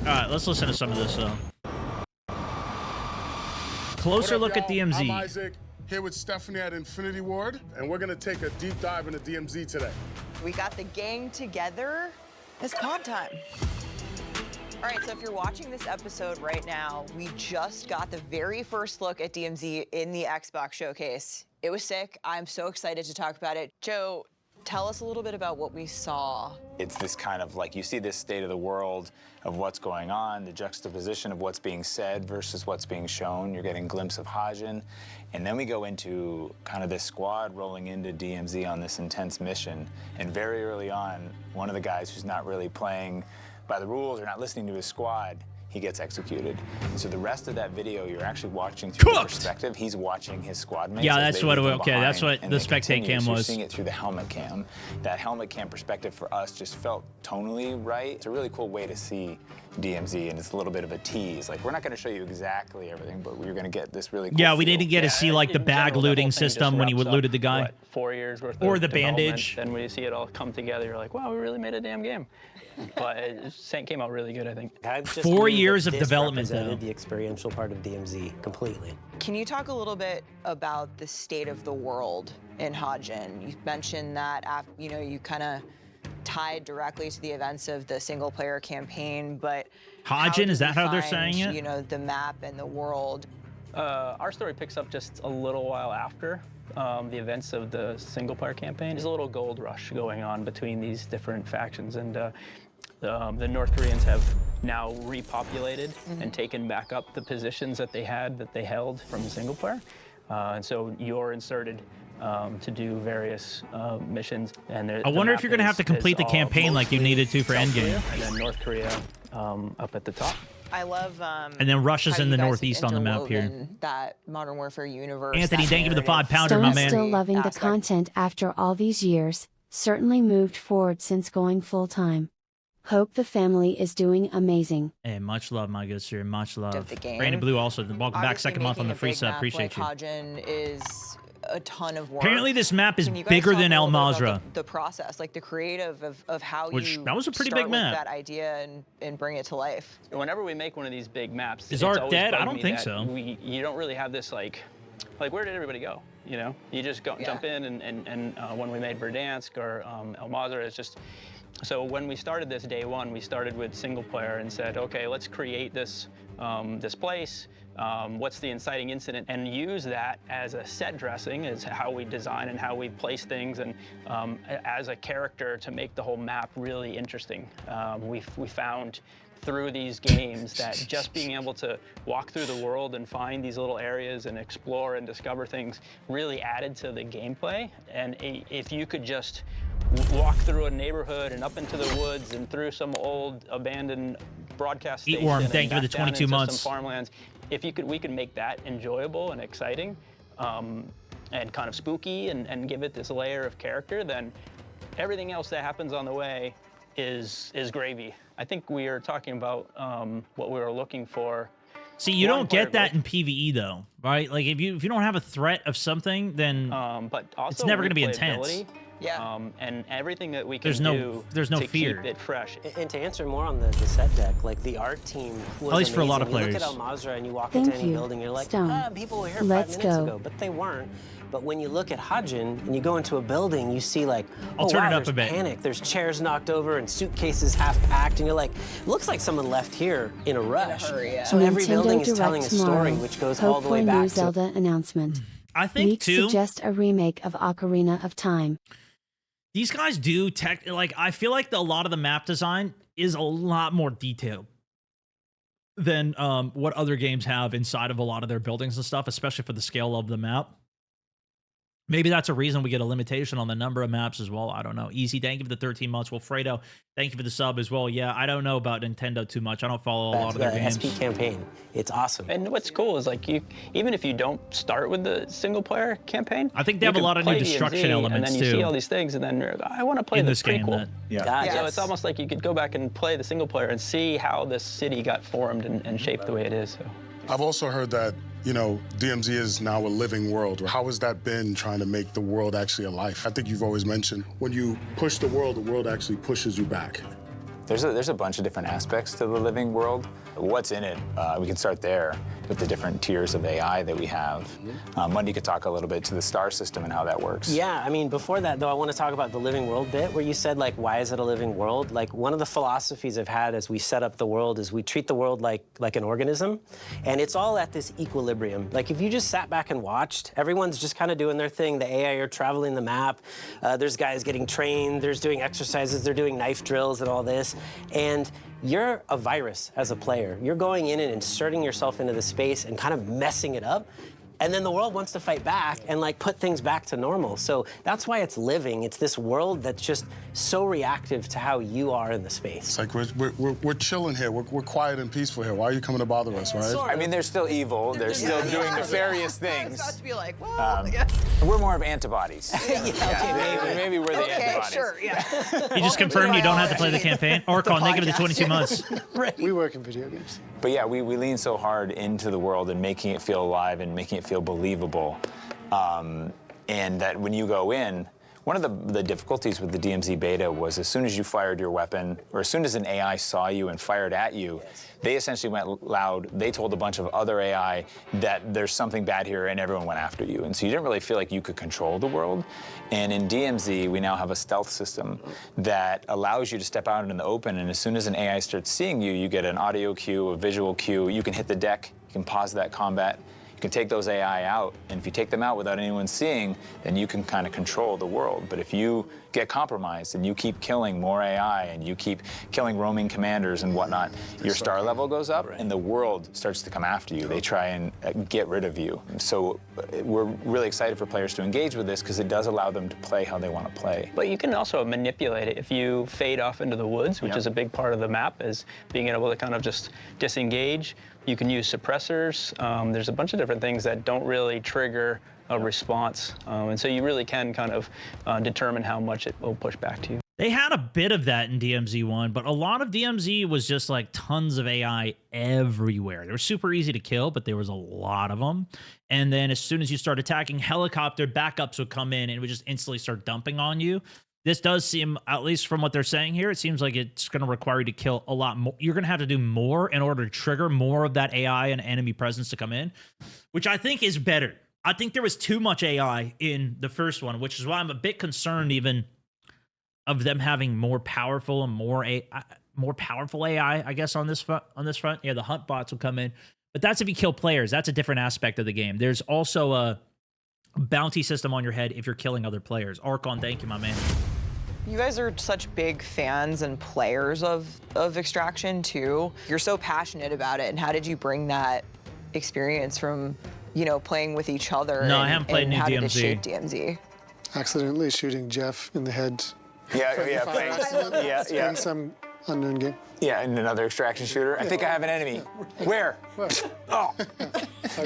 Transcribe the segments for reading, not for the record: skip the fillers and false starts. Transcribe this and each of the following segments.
right, let's listen to some of this, though. Closer look at DMZ. I'm Isaac, here with Stephanie at Infinity Ward, and we're gonna take a deep dive into DMZ today. We got the gang together. It's pod time. All right, so if you're watching this episode right now, we just got the very first look at DMZ in the Xbox showcase. It was sick. I'm so excited to talk about it. Joe, tell us a little bit about what we saw. It's this kind of like, you see this state of the world of what's going on, the juxtaposition of what's being said versus what's being shown. You're getting a glimpse of Hajin. And then we go into kind of this squad rolling into DMZ on this intense mission. And very early on, one of the guys who's not really playing by the rules or not listening to his squad, he gets executed. And so the rest of that video, you're actually watching through the perspective. He's watching his squad mates. Yeah, that's what. Okay, that's what the spectate cam was. You're seeing it through the helmet cam. That helmet cam perspective for us just felt tonally right. It's a really cool way to see DMZ, and it's a little bit of a tease. Like, we're not going to show you exactly everything, but we're going to get this really cool we didn't get to see like the bag looting system when he looted the guy. What, 4 years worth or of the bandage. Then when you see it all come together, you're like, wow, we really made a damn game. But it came out really good, I think. 4 years of development, though. The experiential part of DMZ completely. Can you talk a little bit about the state of the world in Hajin? You mentioned that, you kind of tied directly to the events of the single-player campaign, but Hajin, is that how they're saying it? You know, the map and the world. Our story picks up just a little while after the events of the single-player campaign. There's a little gold rush going on between these different factions, and the North Koreans have now repopulated and taken back up the positions that they held from the single player. And so you're inserted to do various missions. And I wonder if you're going to have to complete the campaign like you needed to for Endgame. And then North Korea up at the top. I love and then Russia's in the northeast on the map here. That Modern Warfare universe. Anthony, thank you for the 5-pounder, my man. Still loving the content after all these years. Certainly moved forward since going full-time. Hope the family is doing amazing. Hey, much love, my good sir. Much love. The game. Brandon Blue also. Welcome back, second month on the free sub. Appreciate you. Hajin is a ton of work. Apparently this map is bigger than El Mazrah. The process, like the creative of how that was a pretty big map. That idea and bring it to life. Whenever we make one of these big maps, is Art dead? I don't think so. You don't really have this like where did everybody go? You know, you just jump in and when we made Verdansk or El Mazrah, it's just. So when we started this day one, we started with single player and said, okay, let's create this this place. What's the inciting incident, and use that as a set dressing, as how we design and how we place things, and as a character to make the whole map really interesting. We found through these games that just being able to walk through the world and find these little areas and explore and discover things really added to the gameplay. And if you could just walk through a neighborhood and up into the woods and through some old abandoned broadcast station, Eatworm, thank you for the 22 months. Some farmlands. If we could make that enjoyable and exciting, and kind of spooky, and give it this layer of character, then everything else that happens on the way is gravy. I think we are talking about what we were looking for. See, you don't get that in PvE though, right? Like if you don't have a threat of something, then but also it's never going to be intense. Yeah. And everything that we can there's no to fear. Keep it fresh. And to answer more on the set deck, like the art team was at least for a lot of amazing. players. You look at El Mazrah and you walk into any building, you're like, people were here 5 minutes ago, but they weren't. But when you look at Hajin and you go into a building, you see like, I'll turn it up a bit. Panic. There's chairs knocked over and suitcases half packed, and you're like, looks like someone left here in a rush. So every building is telling a story, which goes all the way back new Zelda announcement. I think Leaks too. Suggest a remake of Ocarina of Time. These guys do I feel like a lot of the map design is a lot more detailed than what other games have inside of a lot of their buildings and stuff, especially for the scale of the map. Maybe that's a reason we get a limitation on the number of maps as well. I don't know. Easy, thank you for the 13 months. Wilfredo, thank you for the sub as well. Yeah, I don't know about Nintendo too much. I don't follow a lot of their games. SP campaign, it's awesome. And what's cool is like even if you don't start with the single player campaign, I think they have a lot of new destruction elements and then you too. see all these things, and then you're like, I want to play this game. So it's almost like you could go back and play the single player and see how this city got formed and shaped the way it is. So. I've also heard that, you know, DMZ is now a living world. How has that been trying to make the world actually alive? I think you've always mentioned when you push the world actually pushes you back. There's a bunch of different aspects to the living world. What's in it? We can start there with the different tiers of AI that we have. Wendy could talk a little bit to the star system and how that works. Yeah, I mean, before that, though, I want to talk about the living world bit where you said, like, why is it a living world? Like, one of the philosophies I've had as we set up the world is we treat the world like an organism, and it's all at this equilibrium. Like, if you just sat back and watched, everyone's just kind of doing their thing. The AI are traveling the map. There's guys getting trained. There's doing exercises. They're doing knife drills and all this. And you're a virus as a player. You're going in and inserting yourself into the space and kind of messing it up. And then the world wants to fight back and like put things back to normal. So that's why it's living. It's this world that's just so reactive to how you are in the space. It's like we're chilling here. We're quiet and peaceful here. Why are you coming to bother us, right? I mean, they're still evil. They're still doing nefarious I things. was about to be like, well, We're more of antibodies. Maybe we're the okay, antibodies. sure, yeah. You just confirmed you don't have to play the campaign? Orcon, they give it to 22 months. We work in video games. But yeah, we lean so hard into the world and making it feel alive and making it feel believable. And that when you go in, one of the difficulties with the DMZ beta was as soon as you fired your weapon, or as soon as an AI saw you and fired at you, they essentially went loud. They told a bunch of other AI that there's something bad here, and everyone went after you. And so you didn't really feel like you could control the world. And in DMZ, we now have a stealth system that allows you to step out in the open, and as soon as an AI starts seeing you, you get an audio cue, a visual cue. You can hit the deck, you can pause that combat. You can take those AI out, and if you take them out without anyone seeing, then you can kind of control the world. But if you get compromised and you keep killing more AI and you keep killing roaming commanders and whatnot, your star level goes up and the world starts to come after you. They try and get rid of you. So we're really excited for players to engage with this because it does allow them to play how they want to play. But you can also manipulate it if you fade off into the woods, which is a big part of the map, is being able to kind of just disengage. You can use suppressors. There's a bunch of different things that don't really trigger a response. And so you really can kind of determine how much it will push back to you. They had a bit of that in DMZ 1, but a lot of DMZ was just like tons of AI everywhere. They were super easy to kill, but there was a lot of them. And then as soon as you start attacking, helicopter backups would come in and it would just instantly start dumping on you. This does seem, at least from what they're saying here, it seems like it's going to require you to kill a lot more. You're going to have to do more in order to trigger more of that AI and enemy presence to come in, which I think is better. I think there was too much AI in the first one, which is why I'm a bit concerned even of them having more powerful and more powerful AI, I guess, on this front. Yeah, the hunt bots will come in. But that's if you kill players. That's a different aspect of the game. There's also a bounty system on your head if you're killing other players. Archon, thank you, my man. You guys are such big fans and players of Extraction too. You're so passionate about it. And how did you bring that experience from, you know, playing with each other? No, I haven't played new how DMZ. Did it shape DMZ? Accidentally shooting Jeff in the head. Playing some unknown game. Yeah, in another extraction shooter. I think I have an enemy. Where? Oh.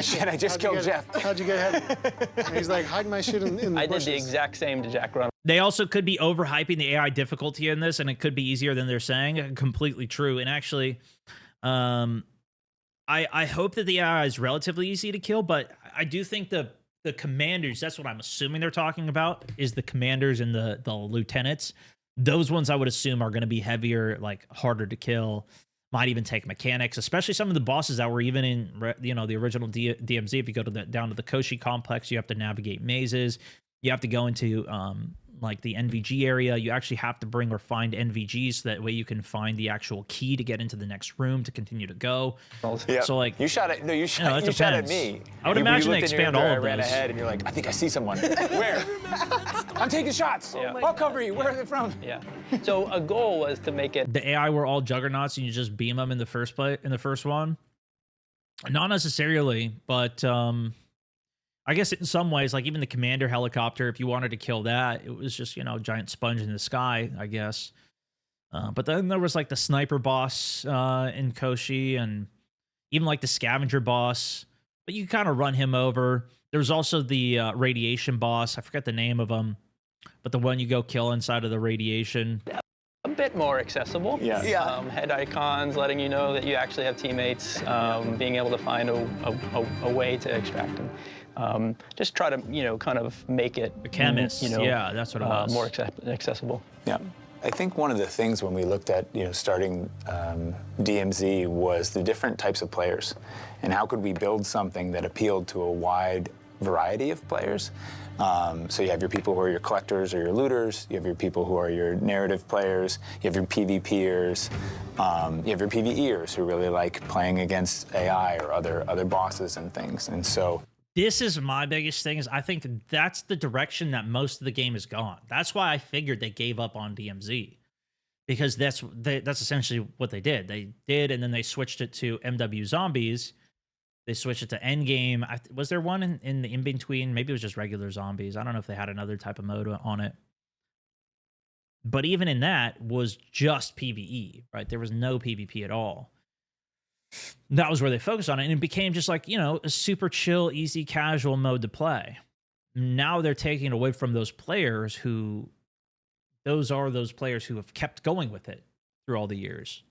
Shit, I just killed Jeff. How'd you get ahead? And he's like, hide my shit in the I bushes. did the exact same to Jack Run. They also could be overhyping the AI difficulty in this, and it could be easier than they're saying. Completely true. And actually, I hope that the AI is relatively easy to kill, but I do think the commanders, that's what I'm assuming they're talking about, is the commanders and the lieutenants. Those ones I would assume are going to be heavier, like harder to kill. Might even take mechanics, especially some of the bosses that were even in, you know, the original DMZ. If you go to down to the Koshi complex, you have to navigate mazes. You have to go into like the NVG area. You actually have to bring or find NVGs so that way you can find the actual key to get into the next room to continue to go. Yeah. So like you shot at you shot at me. I would imagine they expand all of those. I ran ahead and you're like, I think I see someone. Where? I'm taking shots. Yeah. I'll cover you. Where are they from? Yeah. So a goal was to make it. The AI were all juggernauts and you just beam them in the first one. Not necessarily, but I guess in some ways, like even the commander helicopter, if you wanted to kill that, it was just, you know, a giant sponge in the sky, I guess. But then there was like the sniper boss in Koshi and even like the scavenger boss, but you kind of run him over. There's also the radiation boss. I forget the name of him, but the one you go kill inside of the radiation. A bit more accessible. Yeah. Head icons letting you know that you actually have teammates, being able to find a way to extract them. Just try to, you know, kind of make it, The chemist, you know, yeah, that's what it was. more accessible. Yeah. I think one of the things when we looked at, starting DMZ was the different types of players, and how could we build something that appealed to a wide variety of players. So you have your people who are your collectors or your looters, you have your people who are your narrative players, you have your PvPers, you have your PvEers who really like playing against AI or other bosses and things. And so this is my biggest thing, is I think that's the direction that most of the game has gone. That's why I figured they gave up on DMZ, because that's essentially what they did. They did, and then they switched it to MW Zombies. They switched it to Endgame. Was there one in the in-between? Maybe it was just regular zombies. I don't know if they had another type of mode on it. But even in that was just PvE, right? There was no PvP at all. That was where they focused on it, and it became just like, a super chill, easy, casual mode to play. Now they're taking it away from those players who... Those players who have kept going with it through all the years.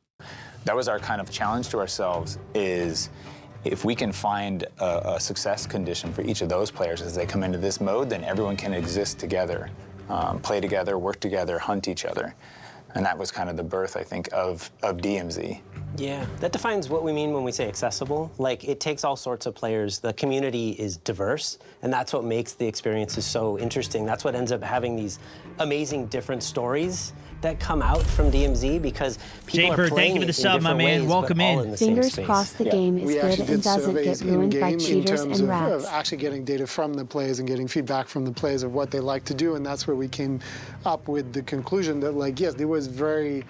That was our kind of challenge to ourselves, is if we can find a success condition for each of those players as they come into this mode, then everyone can exist together, play together, work together, hunt each other. And that was kind of the birth, I think, of DMZ. Yeah, that defines what we mean when we say accessible. Like, it takes all sorts of players. The community is diverse, and that's what makes the experiences so interesting. That's what ends up having these amazing different stories that come out from DMZ, because people are playing thank you for the sub, my man. ways, Welcome but all in. the same Fingers space. crossed the game is We good actually and did doesn't get surveys ruined by in-game in cheaters terms and of rats. actually getting data from the players and getting feedback from the players of what they like to do, and that's where we came up with the conclusion that, like, yes, there was very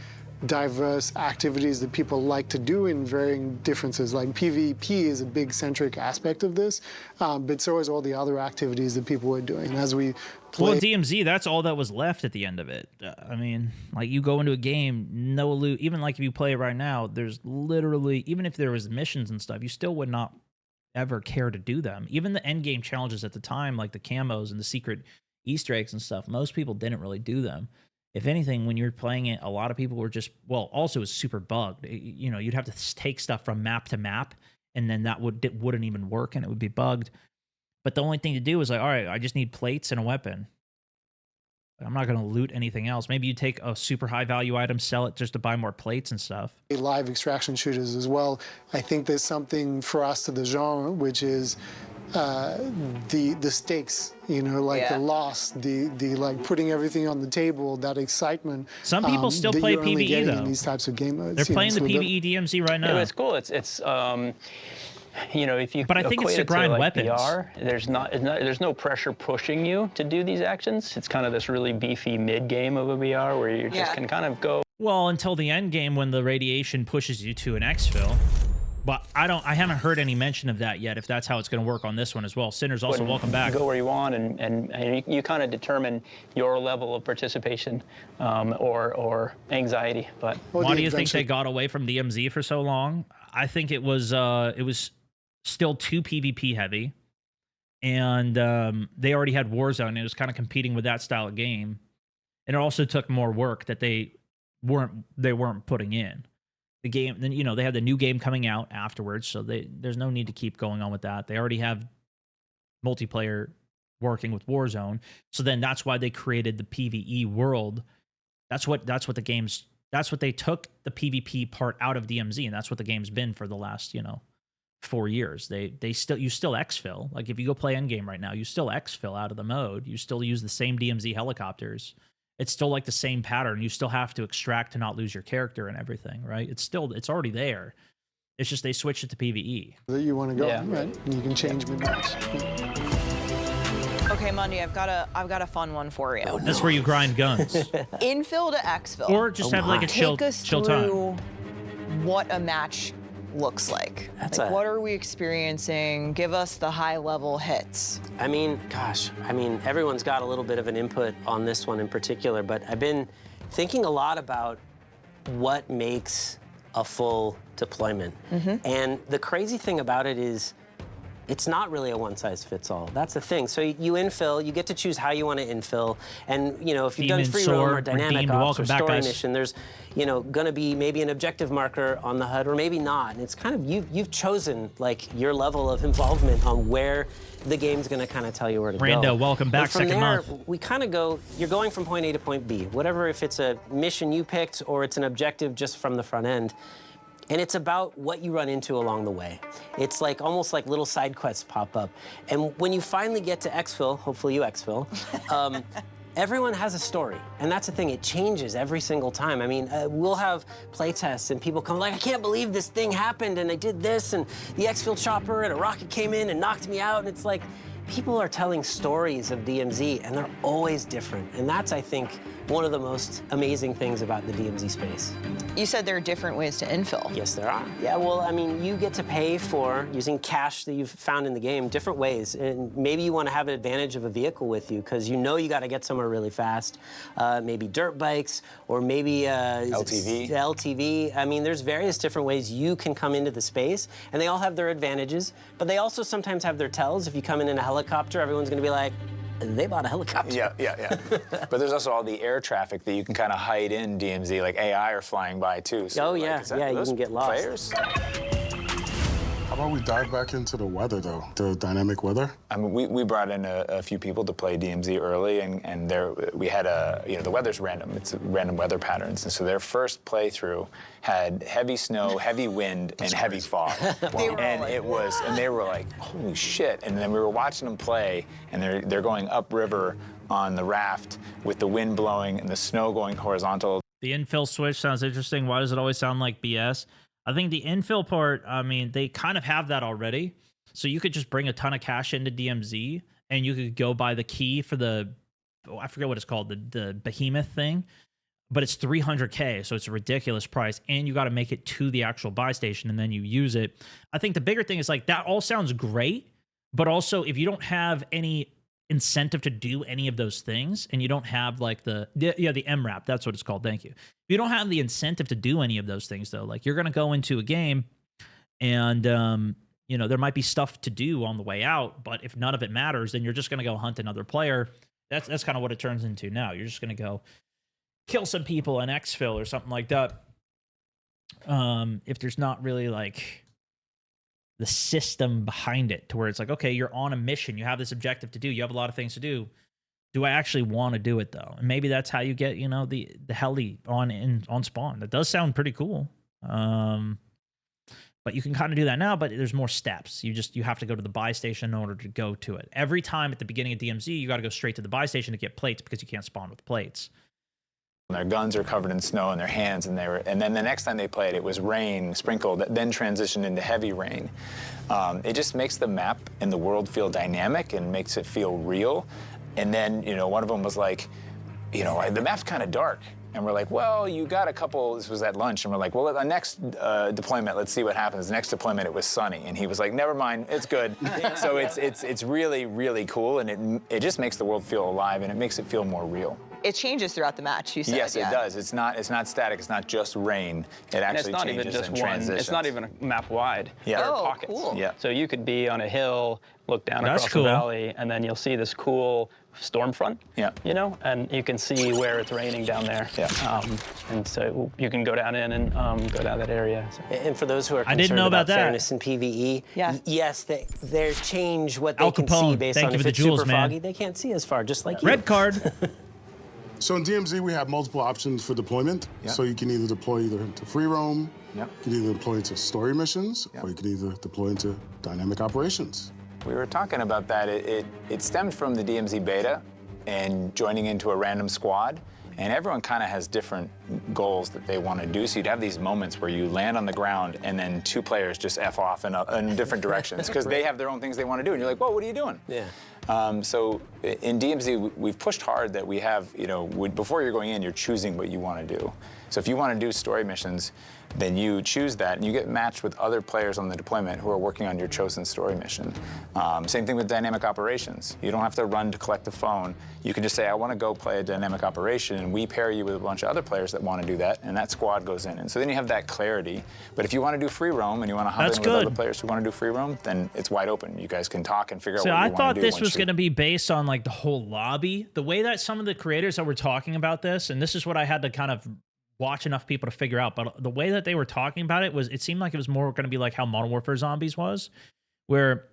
diverse activities that people like to do in varying differences. Like PvP is a big centric aspect of this, but so is all the other activities that people were doing. And as we Well, DMZ, that's all that was left at the end of it. I mean, like, you go into a game, no loot. Even like if you play it right now, there's literally, even if there was missions and stuff, you still would not ever care to do them. Even the end game challenges at the time, like the camos and the secret Easter eggs and stuff, most people didn't really do them. If anything, when you're playing it, a lot of people were just, well, also it's super bugged. You'd have to take stuff from map to map, and then that wouldn't even work, and it would be bugged. But the only thing to do is like, all right, I just need plates and a weapon. I'm not going to loot anything else. Maybe you take a super high value item, sell it just to buy more plates and stuff. live extraction shooters as well. I think there's something for us to the genre, which is the stakes, like the loss, the like putting everything on the table, that excitement. Some people still play you're only PvE getting though. in these types of game modes. They're playing the so PvE DMZ right now. Yeah, it's cool. It's if you But I think it's equate to it grind like weapons. VR, there's no pressure pushing you to do these actions. It's kind of this really beefy mid game of a VR where you just can kind of go. Well, until the end game when the radiation pushes you to an exfil. But I haven't heard any mention of that yet, if that's how it's going to work on this one as well. Sinners, also welcome back. Go where you want, and you kind of determine your level of participation or anxiety. But why do you think they got away from DMZ for so long? I think it was still too PvP heavy, and they already had Warzone. It was kind of competing with that style of game, and it also took more work that they weren't putting in. The game, then they had the new game coming out afterwards, so there's no need to keep going on with that. They already have multiplayer working with Warzone, so then that's why they created the PvE world. That's what they took the PvP part out of DMZ, and that's what the game's been for the last 4 years. You still exfil. Like if you go play Endgame right now, you still exfil out of the mode. You still use the same DMZ helicopters. It's still like the same pattern. You still have to extract to not lose your character and everything, right? It's already there. It's just they switched it to PvE. That you want to go, right? And you can change mid-match. Okay, Mundy, I've got a fun one for you. That's where you grind guns. Infill to exfil. Or just have like a chill Take us time. through what a match looks like. What are we experiencing? Give us the high-level hits. I mean, everyone's got a little bit of an input on this one in particular, but I've been thinking a lot about what makes a full deployment. And the crazy thing about it is it's not really a one-size-fits-all. That's the thing. So you infill, you get to choose how you want to infill, and if you've done free roam or dynamic ops or story mission, there's going to be maybe an objective marker on the HUD or maybe not. And it's kind of you've chosen like your level of involvement on where the game's going to kind of tell you where to go. Rando, welcome back. And from second there, month. we kind of go. You're going from point A to point B, whatever. If it's a mission you picked or it's an objective just from the front end. And it's about what you run into along the way. It's like almost like little side quests pop up. And when you finally get to exfil, hopefully you exfil, everyone has a story. And that's the thing, it changes every single time. I mean, we'll have playtests and people come like, I can't believe this thing happened and I did this and the exfil chopper and a rocket came in and knocked me out. And it's like, people are telling stories of DMZ and they're always different. And that's, I think, one of the most amazing things about the DMZ space. You said there are different ways to infill. Yes, there are. Yeah, well, I mean, you get to pay for, using cash that you've found in the game, different ways. And maybe you want to have an advantage of a vehicle with you because you know you got to get somewhere really fast. Maybe dirt bikes or maybe LTV. I mean, there's various different ways you can come into the space, and they all have their advantages, but they also sometimes have their tells. If you come in a helicopter, everyone's going to be like, they bought a helicopter. Yeah. But there's also all the air traffic that you can kind of hide in DMZ, like AI are flying by too. So you can get lost. Players? How about we dive back into the weather, though, the dynamic weather? I mean, we brought in a few people to play DMZ early, and there we had the weather's random. It's random weather patterns, and so their first playthrough had heavy snow, heavy wind, and heavy fog. And they were like, holy shit! And then we were watching them play, and they're going upriver on the raft with the wind blowing and the snow going horizontal. The infill switch sounds interesting. Why does it always sound like BS? I think the infill part, I mean, they kind of have that already. So you could just bring a ton of cash into DMZ and you could go buy the key for I forget what it's called, the behemoth thing, but it's 300K. So it's a ridiculous price. And you got to make it to the actual buy station and then you use it. I think the bigger thing is like, that all sounds great, but also if you don't have any incentive to do any of those things and you don't have like the MRAP, that's what it's called, thank you. If you don't have the incentive to do any of those things though, like you're going to go into a game and there might be stuff to do on the way out, but if none of it matters, then you're just going to go hunt another player. That's kind of what it turns into now. You're just going to go kill some people in exfil or something like that. If there's not really like the system behind it to where it's like, okay, you're on a mission, you have this objective to do, you have a lot of things to do. Do I actually want to do it though? And maybe that's how you get, the heli on spawn. That does sound pretty cool. But you can kind of do that now, but there's more steps. You have to go to the buy station in order to go to it. Every time at the beginning of DMZ, you got to go straight to the buy station to get plates because you can't spawn with plates. Their guns are covered in snow in their hands, and then the next time they played, it was rain sprinkled that then transitioned into heavy rain. It just makes the map and the world feel dynamic and makes it feel real. And then, one of them was like, the map's kind of dark. And we're like, well, you got a couple, this was at lunch, and we're like, well, the next deployment, let's see what happens. The next deployment, it was sunny. And he was like, never mind, it's good. So it's really, really cool, and it just makes the world feel alive, and it makes it feel more real. It changes throughout the match, you said. Yes, it does. It's not static. It's not just rain. It actually changes and transitions. It's not even a map wide. Yeah. There are pockets. Cool. Yeah. So you could be on a hill, look down across the valley, and then you'll see this cool storm front. Yeah. And you can see where it's raining down there. Yeah. And so you can go down in and go down that area. So. And for those who are concerned didn't know about that. fairness in PvE, yes, they change what they Al can Capone, see based thank on you if for the it's jewels, super man. foggy. They can't see as far, just like you. Red card. So in DMZ, we have multiple options for deployment. Yeah. So you can either deploy to free roam, Yeah. you can either deploy to story missions, Yeah. or you can either deploy into dynamic operations. We were talking about that. It stemmed from the DMZ beta and joining into a random squad. And everyone kind of has different goals that they want to do. So you'd have these moments where you land on the ground and then two players just F off in different directions because they have their own things they want to do. And you're like, whoa, what are you doing? Yeah. So in DMZ, we've pushed hard that we have, before you're going in, you're choosing what you want to do. So if you want to do story missions, then you choose that, and you get matched with other players on the deployment who are working on your chosen story mission. Same thing with dynamic operations. You don't have to run to collect the phone. You can just say, I want to go play a dynamic operation, and we pair you with a bunch of other players that want to do that, and that squad goes in. And so then you have that clarity. But if you want to do free roam and you want to hop in with other players who want to do free roam, then it's wide open. You guys can talk and figure out what you want to do. So I thought this was going to be based on like the whole lobby. The way that some of the creators that were talking about this, and this is what I had to kind of watch enough people to figure out, but the way that they were talking about it was, it seemed like it was more going to be like how Modern Warfare Zombies was, where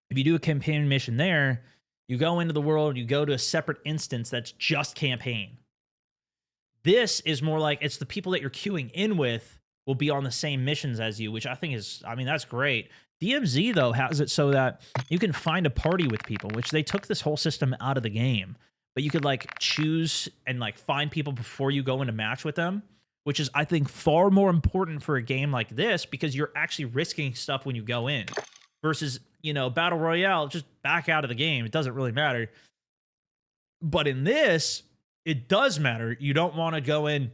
if you do a campaign mission there, you go into the world, you go to a separate instance that's just campaign. This is more like it's the people that you're queuing in with will be on the same missions as you, which I think is, I mean, that's great. DMZ, though, has it so that you can find a party with people, which they took this whole system out of the game. But you could like choose and like find people before you go into match with them, which is, I think, far more important for a game like this because you're actually risking stuff when you go in versus, Battle Royale, just back out of the game. It doesn't really matter. But in this, it does matter. You don't want to go in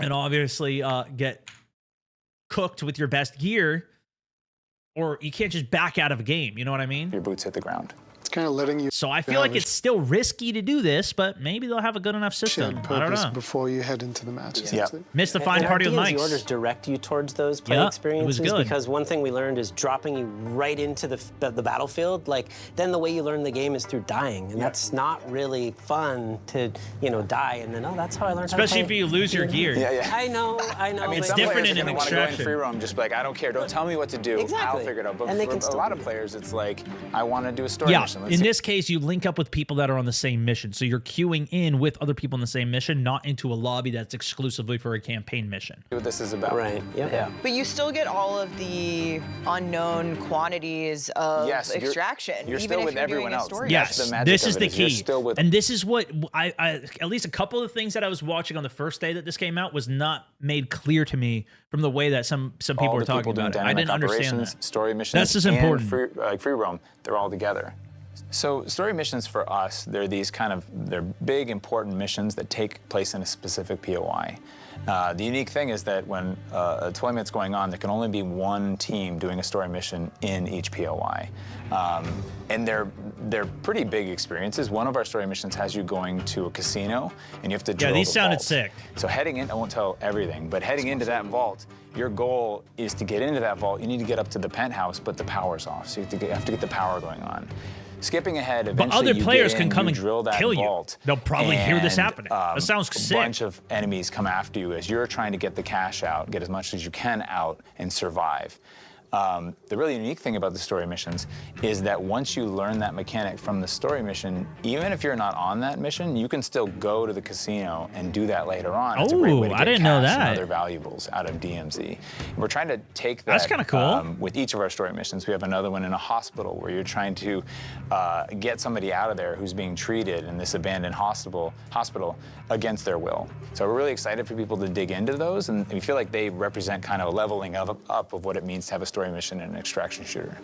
and obviously get cooked with your best gear, or you can't just back out of a game. You know what I mean? Your boots hit the ground. It's kind of letting you. So I feel like it's still risky to do this, but maybe they'll have a good enough system. I don't know. Before you head into the match. Essentially. Missed the fine party with Mike's. mics. Orders direct you towards those play experiences it was good. Because one thing we learned is dropping you right into the battlefield. Like then the way you learn the game is through dying, and that's not really fun to die and then that's how I learned. Especially how to play. if you lose your gear. Yeah. I know. I mean, It's some different players in are an gonna want to go in extraction. free roam, just like, I don't care, don't tell me what to do, I'll figure it out. But And they for can a still lot do of it. players, it's like, I want to do a story Yeah, mission. in this case, you link up with people that are on the same mission. So you're queuing in with other people in the same mission, not into a lobby that's exclusively for a campaign mission. What this is about. Right. Yep. Yeah. But you still get all of the unknown quantities of extraction. You're even still if with you're everyone doing a else. story Yes, That's the magic this of is it, the you're key. still with And this is what I at least a couple of things that I was watching on the first day that this came out was not made clear to me from the way that some people all were the talking doing about it. I dynamic didn't understand operations, that. story missions, That's just and important. free roam, they're all together. So story missions for us, they're these they're big, important missions that take place in a specific POI. The unique thing is that when a deployment's going on, there can only be one team doing a story mission in each POI. And they're pretty big experiences. One of our story missions has you going to a casino, and you have to drill these the sounded vault. sick. So heading in, I won't tell everything, but heading into that vault, your goal is to get into that vault. You need to get up to the penthouse, but the power's off, so you have to get the power going on. Skipping ahead, eventually But other you players get in, can come you and drill that kill you. vault, They'll probably hear this and, happening. That sounds sick. A bunch of enemies come after you as you're trying to get the cash out, get as much as you can out, and survive. The really unique thing about the story missions is that once you learn that mechanic from the story mission, even if you're not on that mission, you can still go to the casino and do that later on. It's a great way to I get didn't know cash and that. other valuables out of DMZ. And we're trying to take that. That's kinda cool. With each of our story missions, we have another one in a hospital where you're trying to get somebody out of there who's being treated in this abandoned hospital against their will. So we're really excited for people to dig into those, and we feel like they represent kind of a leveling up of what it means to have a story mission in an extraction shooter.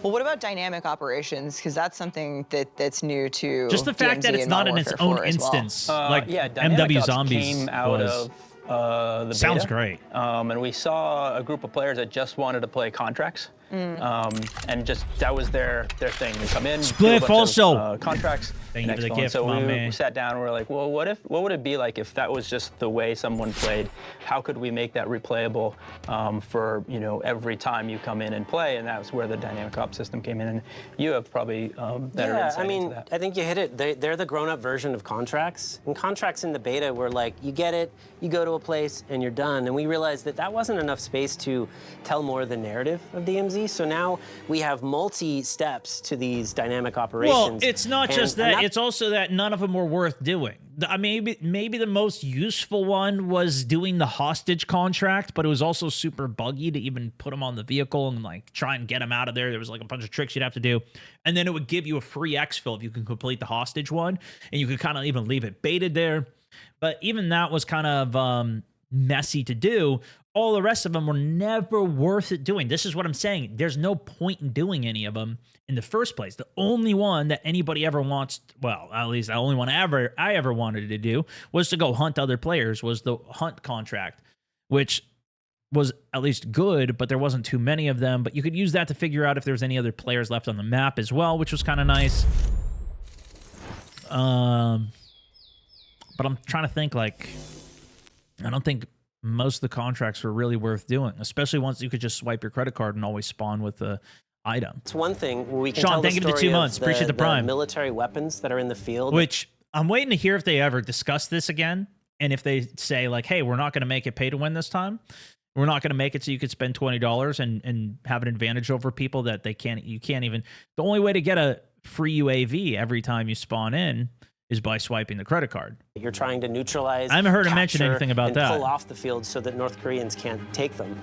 Well, what about dynamic operations? Because that's something that's new to Just the fact DMZ that it's and not Modern in its Warfare own 4 as well. instance, like Dynamic MW Ops Zombies came out was. of the Sounds beta. great. And we saw a group of players that just wanted to play contracts. And just that was their thing. They come in, Spliff do a bunch also. of, contracts. Thank you for the next one. gift, So my we man. sat down and we were like, well, what would it be like if that was just the way someone played? How could we make that replayable for every time you come in and play? And that was where the dynamic ops system came in. And you have probably better insight I mean, into that. I think you hit it. They're the grown-up version of contracts. And contracts in the beta were like, you get it, you go to a place, and you're done. And we realized that wasn't enough space to tell more of the narrative of DMZ. So now we have multi-steps to these dynamic operations. Well, it's not just and that. It's also that none of them were worth doing. Maybe the most useful one was doing the hostage contract, but it was also super buggy to even put them on the vehicle and like try and get them out of there. There was like a bunch of tricks you'd have to do, and then it would give you a free exfil if you can complete the hostage one, and you could kind of even leave it baited there. But even that was kind of messy to do. All the rest of them were never worth it doing. This is what I'm saying. There's no point in doing any of them in the first place. The only one that anybody ever wants, well, at least the only one I ever wanted to do was to go hunt other players, was the hunt contract, which was at least good, but there wasn't too many of them. But you could use that to figure out if there's any other players left on the map as well, which was kind of nice. But I'm trying to think, like, I don't think most of the contracts were really worth doing, especially once you could just swipe your credit card and always spawn with the item. It's one thing where we can Sean, tell the thank you for the story 2 months. of Appreciate the Prime. military weapons that are in the field. Which I'm waiting to hear if they ever discuss this again. And if they say, like, hey, we're not going to make it pay to win this time. We're not going to make it so you could spend $20 and have an advantage over people that you can't even. The only way to get a free UAV every time you spawn in is by swiping the credit card. You're trying to neutralize. I haven't heard him mention capture, anything about and that. pull off the field so that North Koreans can't take them.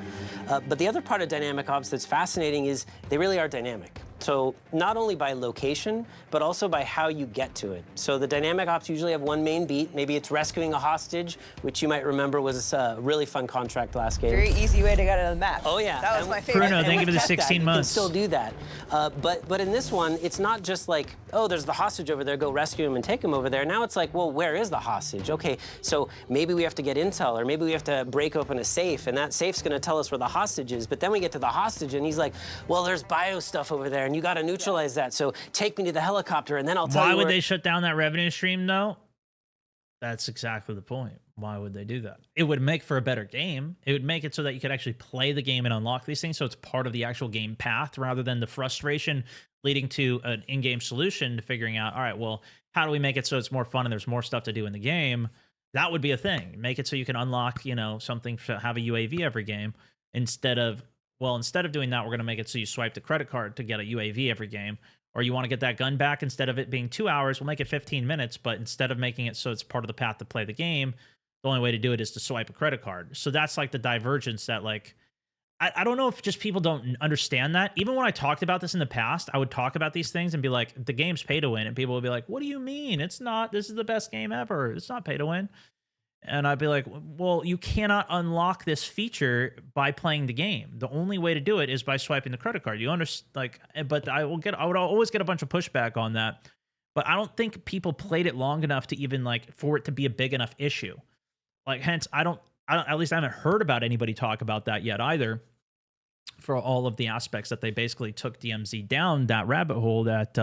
But the other part of dynamic ops that's fascinating is they really are dynamic. So not only by location, but also by how you get to it. So the dynamic ops usually have one main beat. Maybe it's rescuing a hostage, which you might remember was a really fun contract last game. Very easy way to get out of the map. Oh yeah, That was my favorite. Bruno, thank you for the kept 16 that. months. You can still do that. But in this one, it's not just like, oh, there's the hostage over there, go rescue him and take him over there. Now it's like, well, where is the hostage? Okay, so maybe we have to get intel, or maybe we have to break open a safe, and that safe's gonna tell us where the hostage is. But then we get to the hostage, and he's like, well, there's bio stuff over there, and you gotta neutralize that. So take me to the helicopter, and then I'll tell you Why would where... they shut down that revenue stream, though? That's exactly the point. Why would they do that? It would make for a better game. It would make it so that you could actually play the game and unlock these things, so it's part of the actual game path rather than the frustration leading to an in-game solution to figuring out, all right, well, how do we make it so it's more fun and there's more stuff to do in the game? That would be a thing. Make it so you can unlock, you know, something to have a UAV every game instead of doing that, we're going to make it so you swipe the credit card to get a UAV every game. Or you want to get that gun back, instead of it being 2 hours, we'll make it 15 minutes. But instead of making it so it's part of the path to play the game, the only way to do it is to swipe a credit card. So that's like the divergence that, like, I don't know if just people don't understand that. Even when I talked about this in the past, I would talk about these things and be like, the game's pay to win. And people would be like, what do you mean? It's not. This is the best game ever. It's not pay to win. And I'd be like, well, you cannot unlock this feature by playing the game. The only way to do it is by swiping the credit card. You understand? Like, but I would always get a bunch of pushback on that. But I don't think people played it long enough to even, like, for it to be a big enough issue. Like, hence, I don't, at least I haven't heard about anybody talk about that yet either. For all of the aspects that they basically took DMZ down that rabbit hole that,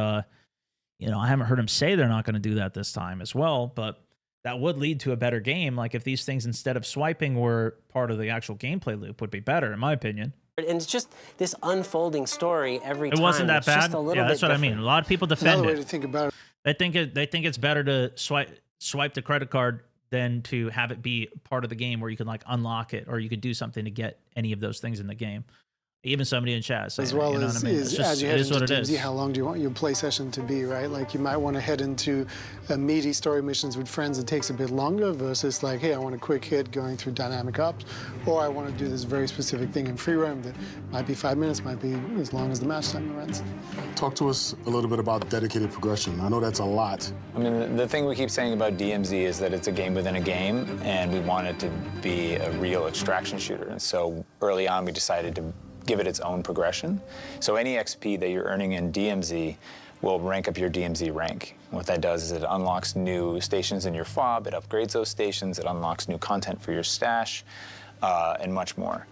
you know, I haven't heard them say they're not going to do that this time as well. But that would lead to a better game. Like, if these things, instead of swiping, were part of the actual gameplay loop, would be better, in my opinion. And it's just this unfolding story every time. It wasn't that It's just bad. a little Yeah, that's bit what I mean. different. A lot of people defend Another way to it. think about it. They think it's better to swipe the credit card than to have it be part of the game where you can, like, unlock it, or you could do something to get any of those things in the game. Even somebody in chat saying, As well you know as, what I mean? It's just, as you it head is into what it DMZ, is. how long do you want your play session to be, right? Like, you might want to head into meaty story missions with friends that takes a bit longer versus, like, hey, I want a quick hit going through dynamic ops, or I want to do this very specific thing in free roam that might be 5 minutes, might be as long as the match time runs. Talk to us a little bit about dedicated progression. I know that's a lot. I mean, the thing we keep saying about DMZ is that it's a game within a game, and we want it to be a real extraction shooter. And so early on, we decided to give it its own progression. So any XP that you're earning in DMZ will rank up your DMZ rank. What that does is it unlocks new stations in your fob, it upgrades those stations, it unlocks new content for your stash, and much more.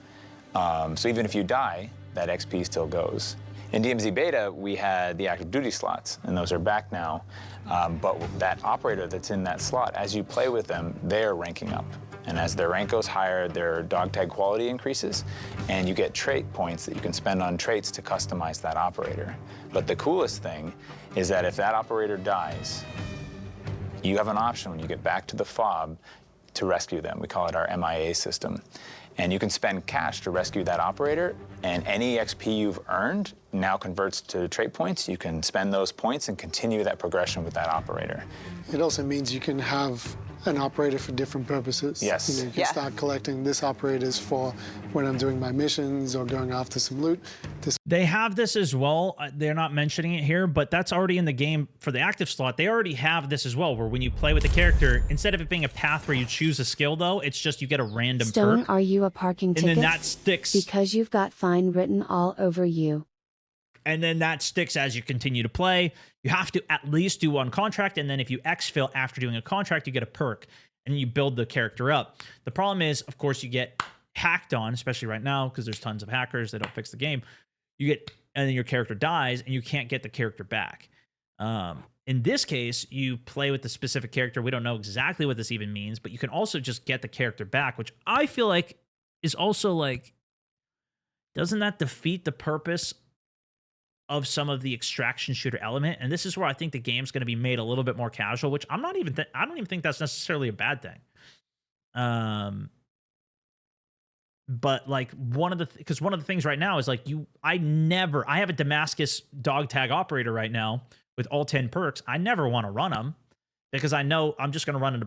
So even if you die, that XP still goes. In DMZ Beta, we had the active duty slots, and those are back now. But that operator that's in that slot, as you play with them, they're ranking up. And as their rank goes higher, their dog tag quality increases, and you get trait points that you can spend on traits to customize that operator. But the coolest thing is that if that operator dies, you have an option when you get back to the fob to rescue them. We call it our MIA system. And you can spend cash to rescue that operator, and any XP you've earned now converts to trait points. You can spend those points and continue that progression with that operator. It also means you can have an operator for different purposes. Yes. You know, you can Yeah. start collecting this operators for when I'm doing my missions or going after some loot. This They have this as well. They're not mentioning it here, but that's already in the game for the active slot. They already have this as well, where when you play with the character, instead of it being a path where you choose a skill, though, it's just you get a random Stone, perk, are you a parking and ticket? then that sticks. Because you've got fine written all over you. And then that sticks as you continue to play. You have to at least do one contract, and then if you exfil after doing a contract, you get a perk, and you build the character up. The problem is, of course, you get hacked on, especially right now, because there's tons of hackers that don't fix the game. You get, and then your character dies, and you can't get the character back. In this case, you play with the specific character. We don't know exactly what this even means, but you can also just get the character back, which I feel like is also like, doesn't that defeat the purpose of some of the extraction shooter element? And this is where I think the game's going to be made a little bit more casual, which I'm not even I don't even think that's necessarily a bad thing. But like one of the things right now is like I have a Damascus dog tag operator right now with all 10 perks. I never want to run them because I know I'm just going to run into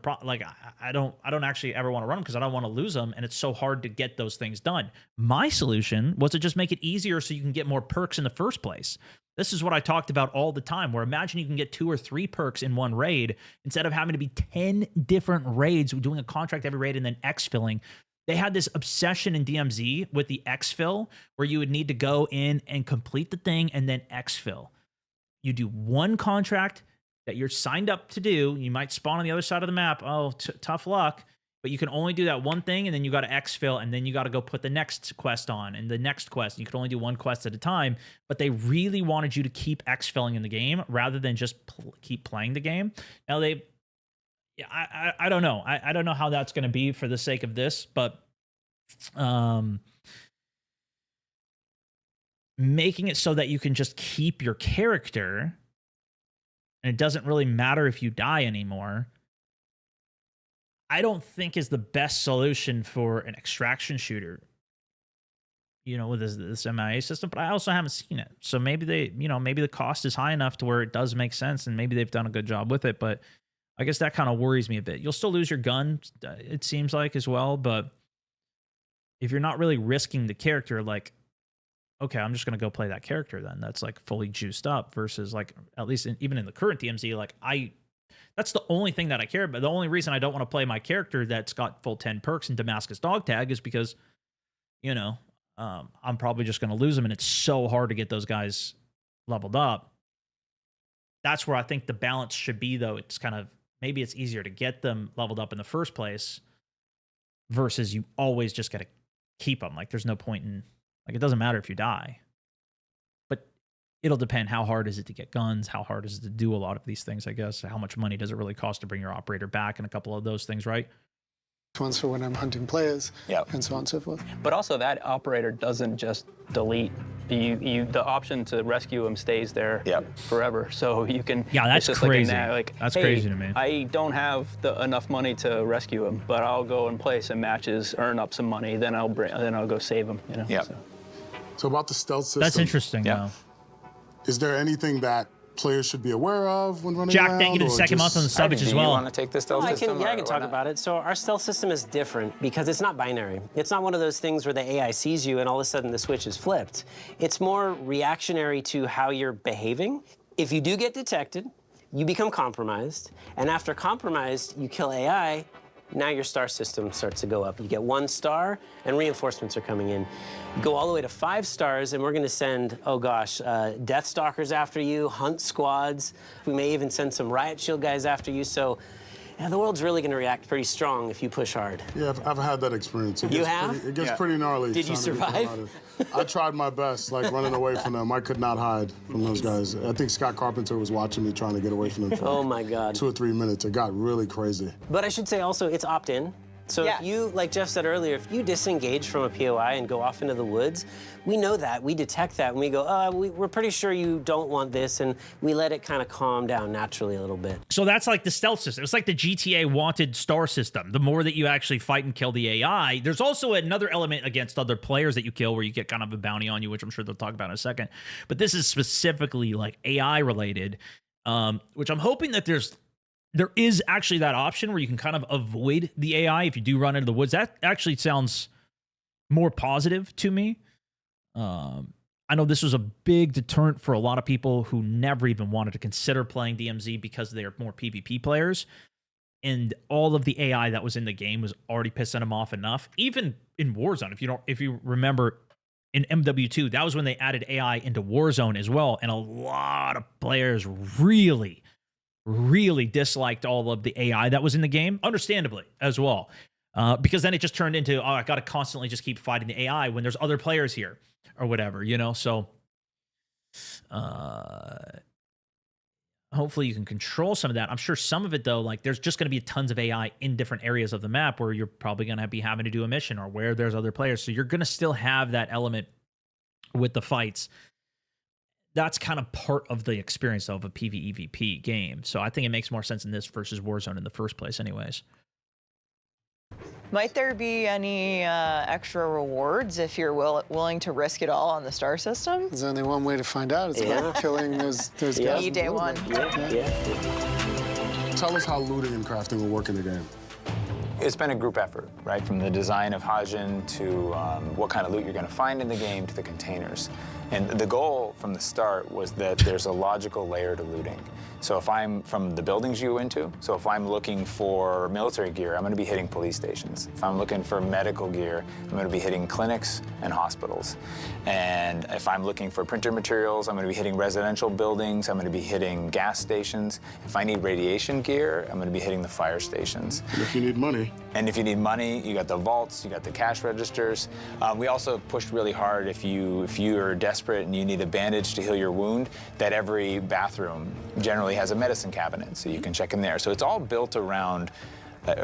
I don't actually ever want to run them because I don't want to lose them, and it's so hard to get those things done. My solution was to just make it easier so you can get more perks in the first place. This is what I talked about all the time, where imagine you can get 2 or 3 perks in one raid instead of having to be 10 different raids, doing a contract every raid and then exfilling. They had this obsession in DMZ with the exfil where you would need to go in and complete the thing and then exfil. You do one contract that you're signed up to do. You might spawn on the other side of the map. Oh, tough luck. But you can only do that one thing, and then you got to exfil, and then you got to go put the next quest on, and the next quest. You can only do one quest at a time. But they really wanted you to keep exfilling in the game rather than just keep playing the game. Now I don't know. I don't know how that's going to be for the sake of this, but making it so that you can just keep your character and it doesn't really matter if you die anymore, I don't think is the best solution for an extraction shooter, you know, with this MIA system, but I also haven't seen it. So maybe maybe the cost is high enough to where it does make sense, and maybe they've done a good job with it, but I guess that kind of worries me a bit. You'll still lose your gun, it seems like, as well, but if you're not really risking the character, like, okay, I'm just going to go play that character then. That's like fully juiced up versus like, at least even in the current DMZ, like that's the only thing that I care about. The only reason I don't want to play my character that's got full 10 perks in Damascus Dog Tag is because, you know, I'm probably just going to lose them, and it's so hard to get those guys leveled up. That's where I think the balance should be, though. It's kind of, maybe it's easier to get them leveled up in the first place versus you always just got to keep them. Like, there's no point in, like, it doesn't matter if you die. But it'll depend how hard is it to get guns, how hard is it to do a lot of these things, I guess. How much money does it really cost to bring your operator back, and a couple of those things, right? one's for when I'm hunting players, Yep. and so on and so forth. But also that operator doesn't just delete. The option to rescue him stays there Yep. forever. So you can. Yeah, that's it's just crazy. Like That's hey, crazy to me. I don't have enough money to rescue him, but I'll go and play some matches, earn up some money, then I'll go save him. You know. Yep. So about the stealth system. That's interesting, Yeah. though. Is there anything that players should be aware of when running Jack, around? thank you to the or second month on the just- subbage as Do well. you want to take this stealth system? I or can why talk not? about it. So our stealth system is different because it's not binary. It's not one of those things where the AI sees you and all of a sudden the switch is flipped. It's more reactionary to how you're behaving. If you do get detected, you become compromised, and after compromised, you kill AI, now your star system starts to go up. You get 1 star, and reinforcements are coming in. You go all the way to 5 stars, and we're gonna send, oh gosh, Death Stalkers after you, Hunt Squads. We may even send some Riot Shield guys after you, so yeah, the world's really gonna react pretty strong if you push hard. Yeah, I've had that experience. You have? It gets Yeah. pretty gnarly. Did you trying to get the hell survive? out of it. I tried my best, like running away from them. I could not hide from those guys. I think Scott Carpenter was watching me trying to get away from them for Oh my God. 2 or 3 minutes. It got really crazy. But I should say also, it's opt-in. So Yeah. if you, like Jeff said earlier, if you disengage from a POI and go off into the woods, we know that, we detect that, and we go, we're pretty sure you don't want this, and we let it kind of calm down naturally a little bit. So that's like the stealth system. It's like the GTA wanted star system. The more that you actually fight and kill the AI, there's also another element against other players that you kill where you get kind of a bounty on you, which I'm sure they'll talk about in a second. But this is specifically like AI related, which I'm hoping that there's there is actually that option where you can kind of avoid the AI if you do run into the woods. That actually sounds more positive to me. I know this was a big deterrent for a lot of people who never even wanted to consider playing DMZ because they're more PvP players. And all of the AI that was in the game was already pissing them off enough. Even in Warzone, if you remember in MW2, that was when they added AI into Warzone as well. And a lot of players really, really disliked all of the AI that was in the game, understandably as well. Because then it just turned into, oh, I got to constantly just keep fighting the AI when there's other players here or whatever, you know? So hopefully you can control some of that. I'm sure some of it, though, like there's just going to be tons of AI in different areas of the map where you're probably going to be having to do a mission or where there's other players. So you're going to still have that element with the fights. That's kind of part of the experience of a PvEVP game. So I think it makes more sense in this versus Warzone in the first place anyways. Might there be any extra rewards if you're willing to risk it all on the star system? There's only one way to find out. It's by killing those guys. Day one. Tell us how looting and crafting will work in the game. It's been a group effort, right? From the design of Hajin to what kind of loot you're going to find in the game to the containers. And the goal from the start was that there's a logical layer to looting. So if I'm from the buildings you go into, so if I'm looking for military gear, I'm going to be hitting police stations. If I'm looking for medical gear, I'm going to be hitting clinics and hospitals. And if I'm looking for printer materials, I'm going to be hitting residential buildings. I'm going to be hitting gas stations. If I need radiation gear, I'm going to be hitting the fire stations. And if you need money. And if you need money, you got the vaults, you got the cash registers. We also pushed really hard if you're desperate and you need a bandage to heal your wound, that every bathroom generally has a medicine cabinet, so you can check in there. So it's all built around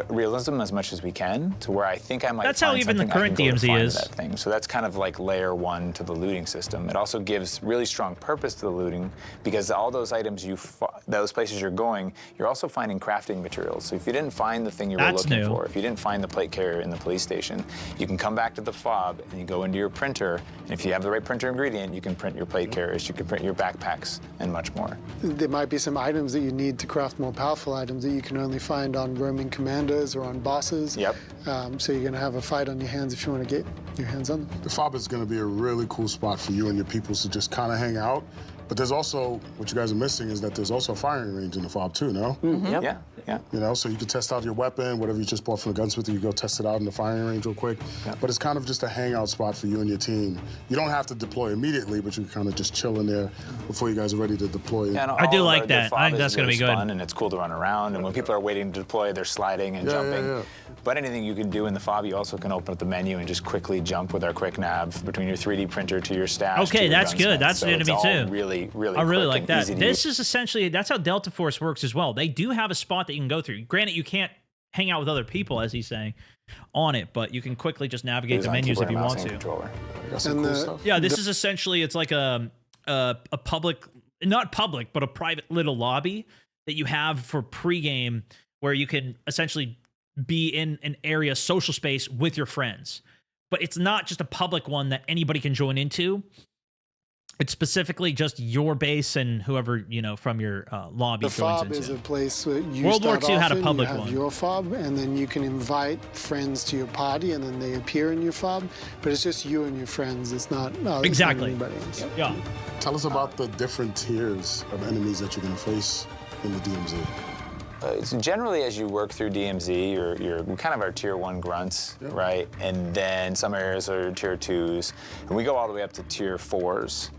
realism as much as we can, to where I think I might. That's how even the current DMZ is. That thing. So that's kind of like layer one to the looting system. It also gives really strong purpose to the looting because all those items those places you're going, you're also finding crafting materials. So if you didn't find the thing you were looking for, if you didn't find the plate carrier in the police station, you can come back to the fob and you go into your printer, and if you have the right printer ingredient, you can print your plate carriers, you can print your backpacks, and much more. There might be some items that you need to craft more powerful items that you can only find on roaming commanders or on bosses. Yep. So you're going to have a fight on your hands if you want to get your hands on them. The fob is going to be a really cool spot for you and your people to just kind of hang out. But there's also, what you guys are missing is that there's also a firing range in the fob too, no? Mm-hmm. Yep. Yeah. You know, so you can test out your weapon, whatever you just bought from the gunsmith, you go test it out in the firing range real quick. Yep. But it's kind of just a hangout spot for you and your team. You don't have to deploy immediately, but you can kind of just chill in there before you guys are ready to deploy. Yeah, I do like that. I think that's going to be good. Fun, and it's cool to run around. And when people are waiting to deploy, they're sliding and jumping. Yeah. But anything you can do in the fob, you also can open up the menu and just quickly jump with our quick nav between your 3D printer to your stash. Okay, that's good. That's good to me too. Really, I really like that. This is essentially, that's how Delta Force works as well. They do have a spot that you can go through. Granted, you can't hang out with other people, as he's saying, on it, but you can quickly just navigate the menus if you want to. Yeah, this is essentially, it's like a public, not public, but a private little lobby that you have for pregame where you can essentially be in an area, social space with your friends. But it's not just a public one that anybody can join into. It's specifically just your base and whoever, you know, from your lobby joins into. The fob is a place where you World War II had a public you have one. Your fob, and then you can invite friends to your party, and then they appear in your fob. But it's just you and your friends. It's not exactly anybody else. Yeah. Tell us about the different tiers of enemies that you're going to face in the DMZ. So generally, as you work through DMZ, you're kind of our tier 1 grunts, right? And then some areas are tier 2s, and we go all the way up to tier 4s,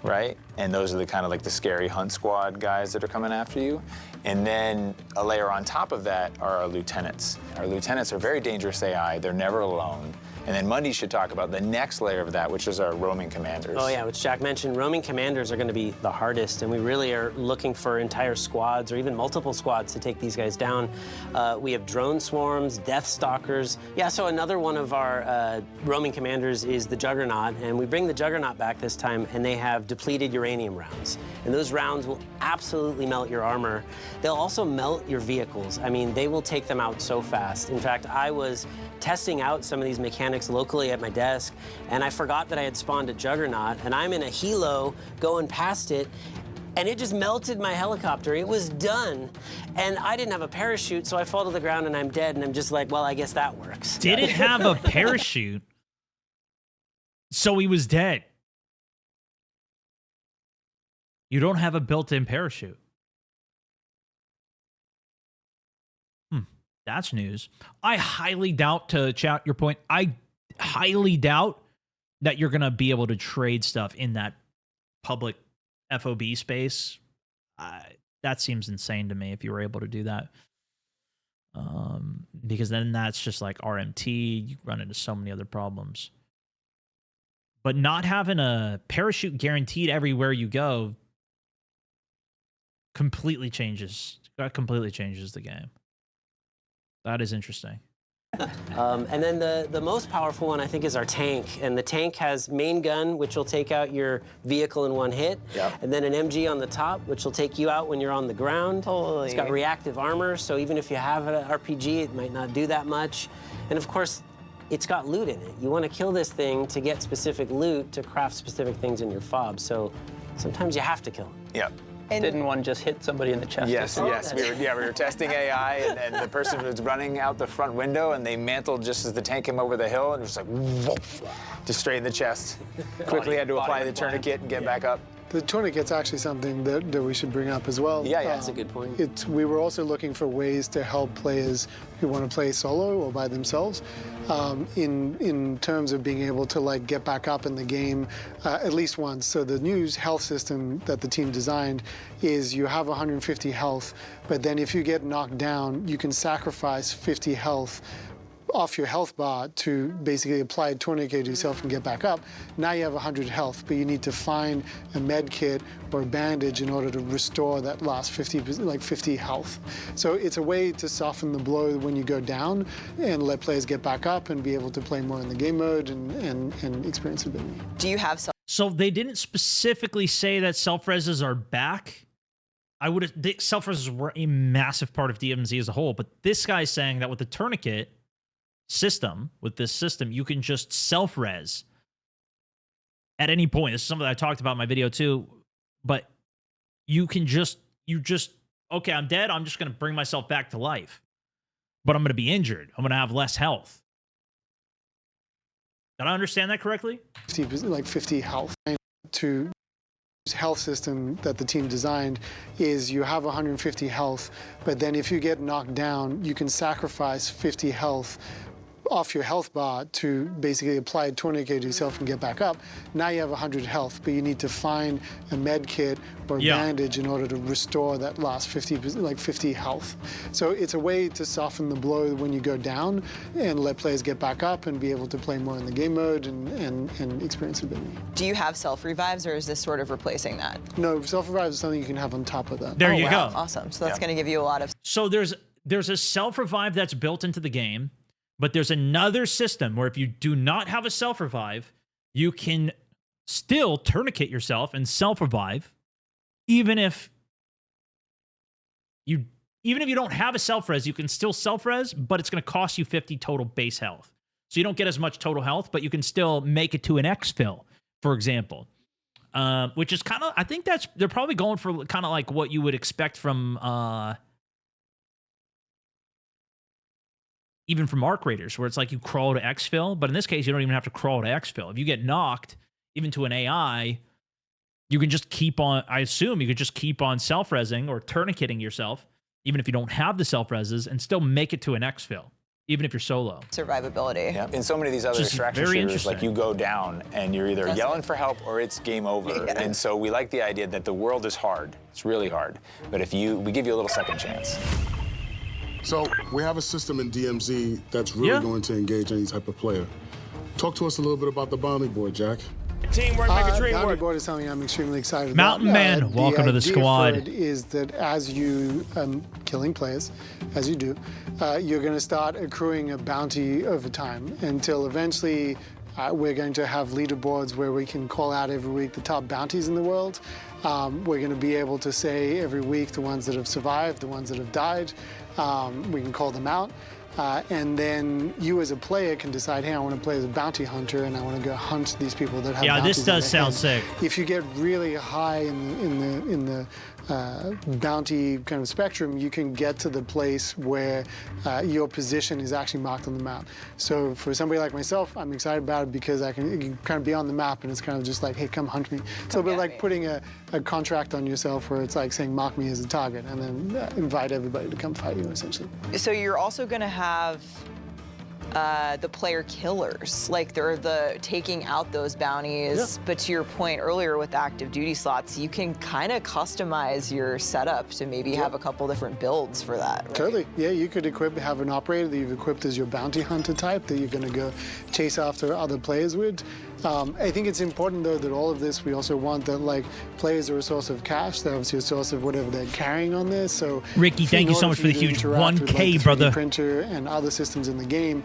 right? And those are the kind of like the scary hunt squad guys that are coming after you. And then a layer on top of that are our lieutenants. Our lieutenants are very dangerous AI. They're never alone. And then Mundy should talk about the next layer of that, which is our roaming commanders. Oh yeah, which Jack mentioned, roaming commanders are going to be the hardest, and we really are looking for entire squads or even multiple squads to take these guys down. We have drone swarms, death stalkers. Yeah, so another one of our roaming commanders is the Juggernaut, and we bring the Juggernaut back this time, and they have depleted uranium rounds. And those rounds will absolutely melt your armor. They'll also melt your vehicles. I mean, they will take them out so fast. In fact, I was testing out some of these mechanics locally at my desk, and I forgot that I had spawned a Juggernaut, and I'm in a helo going past it, and it just melted my helicopter. It was done. And I didn't have a parachute, so I fall to the ground and I'm dead, and I'm just like, well, I guess that works. Didn't have a parachute, so he was dead. You don't have a built-in parachute. That's news. I highly doubt, to chat your point, I highly doubt that you're going to be able to trade stuff in that public FOB space. That seems insane to me if you were able to do that. Because then that's just like RMT. You run into so many other problems. But not having a parachute guaranteed everywhere you go completely changes the game. That is interesting. And then the most powerful one, I think, is our tank. And the tank has main gun, which will take out your vehicle in one hit. Yep. And then an MG on the top, which will take you out when you're on the ground. Holy. It's got reactive armor, so even if you have an RPG, it might not do that much. And of course, it's got loot in it. You want to kill this thing to get specific loot to craft specific things in your fob. So sometimes you have to kill it. Yep. And Didn't one just hit somebody in the chest? Yes, or something? yes. We were testing AI, and the person was running out the front window, and they mantled just as the tank came over the hill, and it was like, woof, just straight in the chest. Quickly had to apply the tourniquet and get back up. The tourniquet's actually something that we should bring up as well. Yeah, That's a good point. We were also looking for ways to help players who want to play solo or by themselves, in terms of being able to like get back up in the game at least once. So the new health system that the team designed is you have 150 health, but then if you get knocked down, you can sacrifice 50 health off your health bar to basically apply a tourniquet to yourself and get back up. Now you have 100 health, but you need to find a med kit or a bandage in order to restore that last 50 health. So it's a way to soften the blow when you go down and let players get back up and be able to play more in the game mode and experience a bit more. do you have So they didn't specifically say that self-reses are back. Self-reses were a massive part of DMZ as a whole, but this guy's saying that with the tourniquet system, you can just self-res at any point. This is something that I talked about in my video too, but okay, I'm dead, I'm just going to bring myself back to life, but I'm going to be injured. I'm going to have less health. Did I understand that correctly? 50 health. To health system that the team designed is you have 150 health, but then if you get knocked down, you can sacrifice 50 health off your health bar to basically apply a tourniquet to yourself and get back up. Now you have 100 health, but you need to find a med kit or a bandage in order to restore that last 50 health. So it's a way to soften the blow when you go down and let players get back up and be able to play more in the game mode and experience a bit more. Do you have self-revives, or is this sort of replacing that? No, self-revive is something you can have on top of that. There you Wow, go. awesome. So that's going to give you a lot of... So there's a self-revive that's built into the game, but there's another system where if you do not have a self-revive, you can still tourniquet yourself and self-revive, even if you don't have a self-res, you can still self-res, but it's going to cost you 50 total base health. So you don't get as much total health, but you can still make it to an exfil, for example. Which is kind of, I think they're probably going for kind of like what you would expect from even from Arc Raiders, where it's like you crawl to exfil, but in this case, you don't even have to crawl to exfil. If you get knocked, even to an AI, you can just keep on, I assume you could just keep on self-resing or tourniqueting yourself, even if you don't have the self-reses, and still make it to an exfil, even if you're solo. survivability. Yeah. In so many of these other Just extraction very shooters, like interesting. you go down and you're either That's yelling it. for help or it's game over. Yeah. And so we like the idea that the world is hard. It's really hard. But we give you a little second chance. So we have a system in DMZ that's really going to engage any type of player. Talk to us a little bit about the bounty board, Jack. Teamwork, make a dream Bounty work. board is something I'm extremely excited Mountain about. Man, welcome to the idea squad. For it is that as you killing players, as you do, you're going to start accruing a bounty over time until eventually we're going to have leaderboards where we can call out every week the top bounties in the world. We're going to be able to say every week the ones that have survived, the ones that have died. We can call them out. and then you as a player can decide, hey, I want to play as a bounty hunter and I want to go hunt these people that have Yeah, bounties this on does their sound head. sick. If you get really high in the bounty kind of spectrum, you can get to the place where your position is actually marked on the map. So for somebody like myself, I'm excited about it because it can kind of be on the map and it's kind of just like, hey, come hunt me. It's a little bit like putting a contract on yourself where it's like saying, mark me as a target, and then invite everybody to come fight you, essentially. So you're also going to have the player killers, like they're the taking out those bounties. Yeah. But to your point earlier with active duty slots, you can kind of customize your setup to maybe have a couple different builds for that. Right? Totally. Yeah, you could have an operator that you've equipped as your bounty hunter type that you're going to go chase after other players with. I think it's important, though, that all of this, we also want that, like, players are a source of cash. They're obviously a source of whatever they're carrying on this. So, Ricky, thank you so much for the huge 1K, brother. Printer and other systems in the game.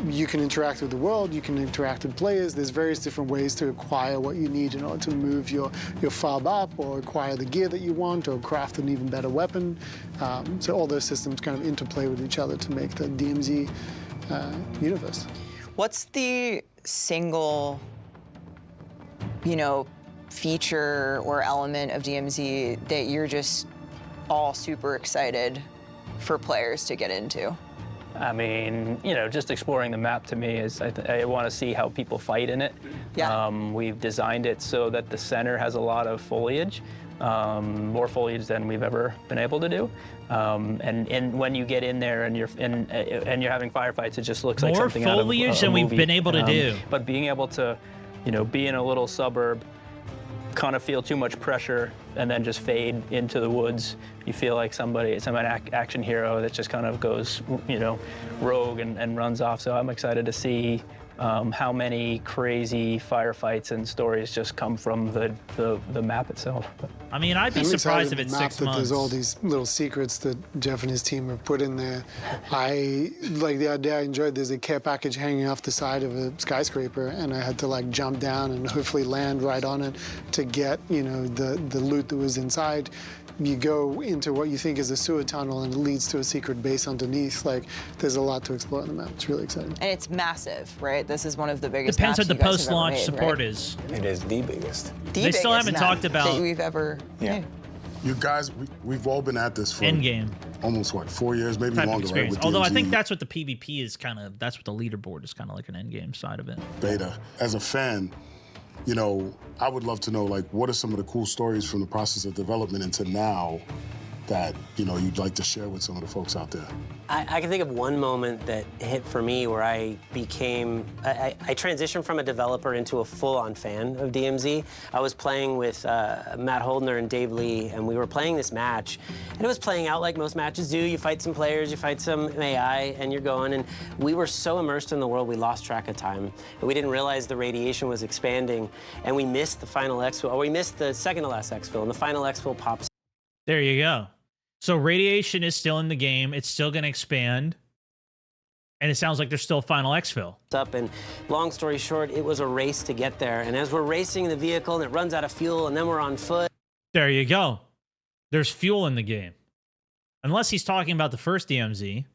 You can interact with the world. You can interact with players. There's various different ways to acquire what you need in order to move your fob up, or acquire the gear that you want, or craft an even better weapon. So all those systems kind of interplay with each other to make the DMZ universe. What's the single, feature or element of DMZ that you're just all super excited for players to get into? I mean, just exploring the map to me is, I want to see how people fight in it. Yeah. We've designed it so that the center has a lot of foliage, more foliage than we've ever been able to do. And when you get in there and you're having firefights, it just looks like something out of a movie. More foliage than we've been able to do. But being able to, be in a little suburb, kind of feel too much pressure, and then just fade into the woods. You feel like some action hero that just kind of goes, rogue and runs off. So I'm excited to see how many crazy firefights and stories just come from the map itself. I mean, I'd be surprised if it's 6 months. There's all these little secrets that Jeff and his team have put in there. I like the idea. I enjoyed. There's a care package hanging off the side of a skyscraper, and I had to like jump down and hopefully land right on it to get the loot that was inside. You go into what you think is a sewer tunnel and it leads to a secret base underneath. Like, there's a lot to explore on the map. It's really exciting. And it's massive, right? This is one of the biggest Depends maps what the you guys have ever post-launch made, support right? is. It is the biggest. They still haven't biggest talked map about- that we've ever made. You guys, we've all been at this for Endgame almost 4 years, maybe type of longer, right? experience. With Although I DMZ think that's what the PvP is that's what the leaderboard is kind of like, an endgame side of it. beta. As a fan, I would love to know, like, what are some of the cool stories from the process of development into now that you'd like to share with some of the folks out there? I can think of one moment that hit for me where I transitioned from a developer into a full-on fan of DMZ. I was playing with Matt Holdner and Dave Lee, and we were playing this match, and it was playing out like most matches do. You fight some players, you fight some AI, and you're going, and we were so immersed in the world, we lost track of time. And we didn't realize the radiation was expanding, and we missed the final exfil, or we missed the second to last exfil, and the final exfil pops. There you go. So radiation is still in the game. It's still going to expand. And it sounds like there's still final exfil. Up, and long story short, it was a race to get there. And as we're racing the vehicle and it runs out of fuel, and then we're on foot. There you go. There's fuel in the game. Unless he's talking about the first DMZ.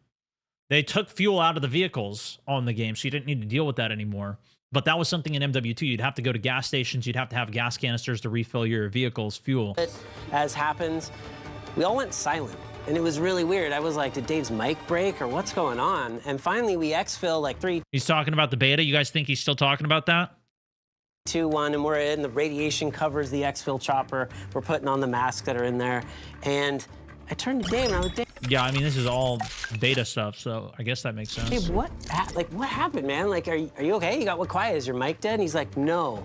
They took fuel out of the vehicles on the game, so you didn't need to deal with that anymore. But that was something in MW2. You'd have to go to gas stations. You'd have to have gas canisters to refill your vehicle's fuel. As happens, we all went silent, and it was really weird. I was like, did Dave's mic break, or what's going on? And finally, we exfil like 3, He's talking about the beta. You guys think he's still talking about that? 2, 1, and we're in. The radiation covers the exfil chopper. We're putting on the masks that are in there. And I turned to Dave, and I was, Dave, Yeah, I mean, this is all beta stuff, so I guess that makes sense. Dave, what happened, man? Like, are you okay? You got what quiet? Is your mic dead? And he's like, no.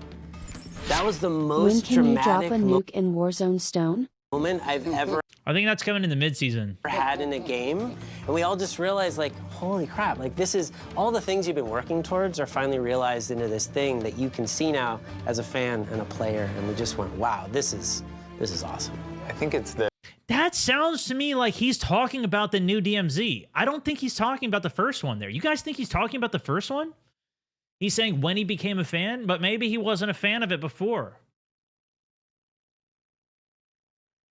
That was the When most can you drop dramatic a nuke in Warzone Stone? moment I've ever I think that's coming in the mid-season. had in a game, and we all just realized, like, holy crap, like, this is all the things you've been working towards are finally realized into this thing that you can see now as a fan and a player, and we just went, wow, this is awesome. I think it's the That sounds to me like he's talking about the new DMZ. I don't think he's talking about the first one there. You guys think he's talking about the first one? He's saying when he became a fan, but maybe he wasn't a fan of it before.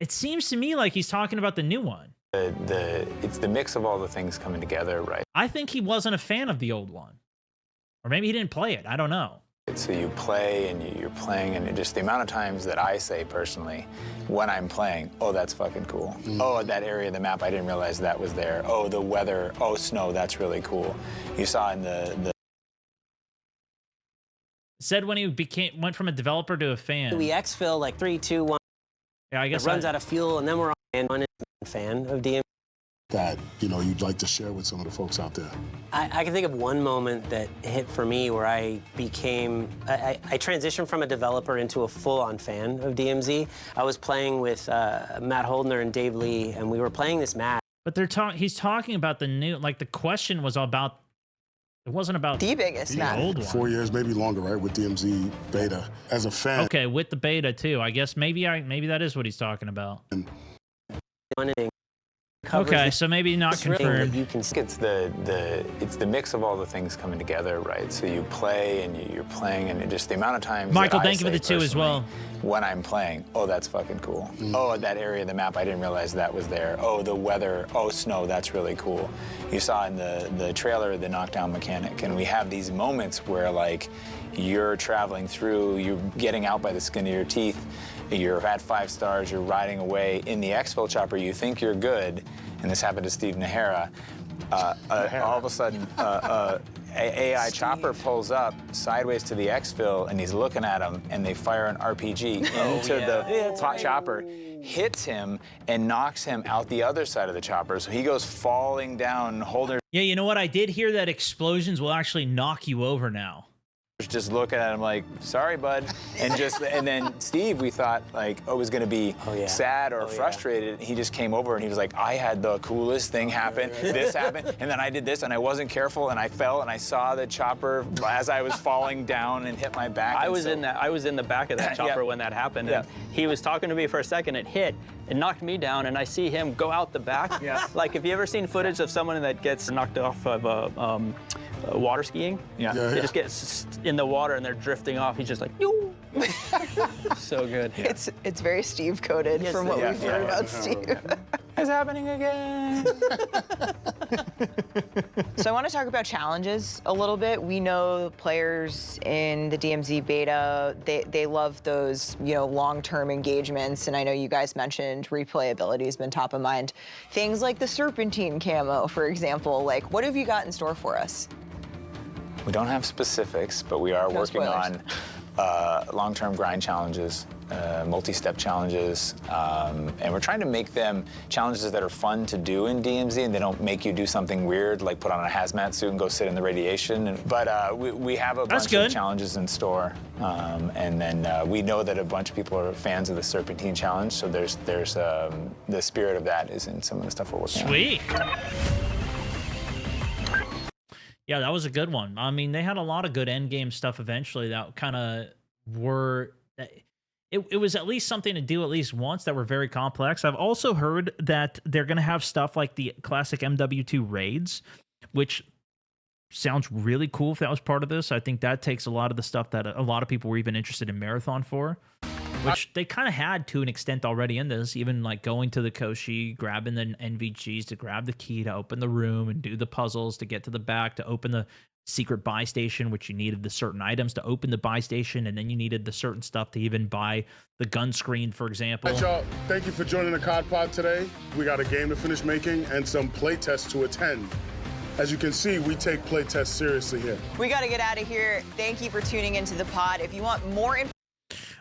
It seems to me like he's talking about the new one. It's the mix of all the things coming together, right? I think he wasn't a fan of the old one. Or maybe he didn't play it. I don't know. So you play and you're playing, and just the amount of times that I say personally, when I'm playing, oh, that's fucking cool. Oh, that area of the map, I didn't realize that was there. Oh, the weather, oh, snow, that's really cool. You saw in the Said when he went from a developer to a fan. We exfil like 3, 2, 1. Yeah, I guess it runs out of fuel, and then we're on a fan of DMZ. That, you know, you'd like to share with some of the folks out there? I can think of one moment that hit for me where I transitioned from a developer into a full-on fan of DMZ. I was playing with Matt Holdner and Dave Lee, and we were playing this match. But he's talking about the new, like the question was about, it wasn't about the biggest map. Old one. 4 years, maybe longer, right, with DMZ beta. As a fan. Okay, with the beta too. I guess maybe that is what he's talking about. Okay, so maybe not confirmed. You can see. It's the mix of all the things coming together, right? So you play and you're playing, and just the amount of times. Michael, thank you for the 2 as well. When I'm playing, oh, that's fucking cool. Oh, that area of the map, I didn't realize that was there. Oh, the weather, oh, snow, that's really cool. You saw in the trailer the knockdown mechanic, and we have these moments where like you're traveling through, you're getting out by the skin of your teeth. You're at 5 stars, you're riding away. In the exfil chopper, you think you're good, and this happened to Steve Nahara. All of a sudden, AI chopper pulls up sideways to the exfil, and he's looking at him, and they fire an RPG into the chopper, hits him, and knocks him out the other side of the chopper. So he goes falling down, holding. Yeah, you know what? I did hear that explosions will actually knock you over now. Just looking at him like, sorry, bud. And then Steve, we thought like, oh, was gonna be sad or frustrated. He just came over and he was like, I had the coolest thing happen. This happened, and then I did this, and I wasn't careful, and I fell, and I saw the chopper as I was falling down and hit my back. I was in the back of that chopper when that happened. And he was talking to me for a second. It hit. It knocked me down, and I see him go out the back. Like, have you ever seen footage of someone that gets knocked off of water skiing? They just get in the water and they're drifting off. He's just like, yoo. So good. It's very Steve coded from what we've heard about Steve. It's happening again. So I want to talk about challenges a little bit. We know players in the DMZ beta, they love those, you know, long-term engagements, and I know you guys mentioned replayability has been top of mind. Things like the Serpentine camo, for example. Like, what have you got in store for us? We don't have specifics, but we are working on long-term grind challenges, multi-step challenges, and we're trying to make them challenges that are fun to do in DMZ, and they don't make you do something weird, like put on a hazmat suit and go sit in the radiation. But we have a bunch of challenges in store, and then we know that a bunch of people are fans of the Serpentine challenge, so there's the spirit of that is in some of the stuff we're working on. Sweet. Yeah, that was a good one. I mean, they had a lot of good end game stuff eventually that kind of were. It was at least something to do at least once that were very complex. I've also heard that they're going to have stuff like the classic MW2 raids, which sounds really cool if that was part of this. I think that takes a lot of the stuff that a lot of people were even interested in Marathon for, which they kind of had to an extent already in this, even like going to the Koshi, grabbing the NVGs to grab the key to open the room and do the puzzles to get to the back, to open the secret buy station, which you needed the certain items to open the buy station, and then you needed the certain stuff to even buy the gun screen, for example. All right, y'all, thank you for joining the COD Pod today. We got a game to finish making and some play tests to attend. As you can see, we take play tests seriously here. We got to get out of here. Thank you for tuning into the pod. If you want more information.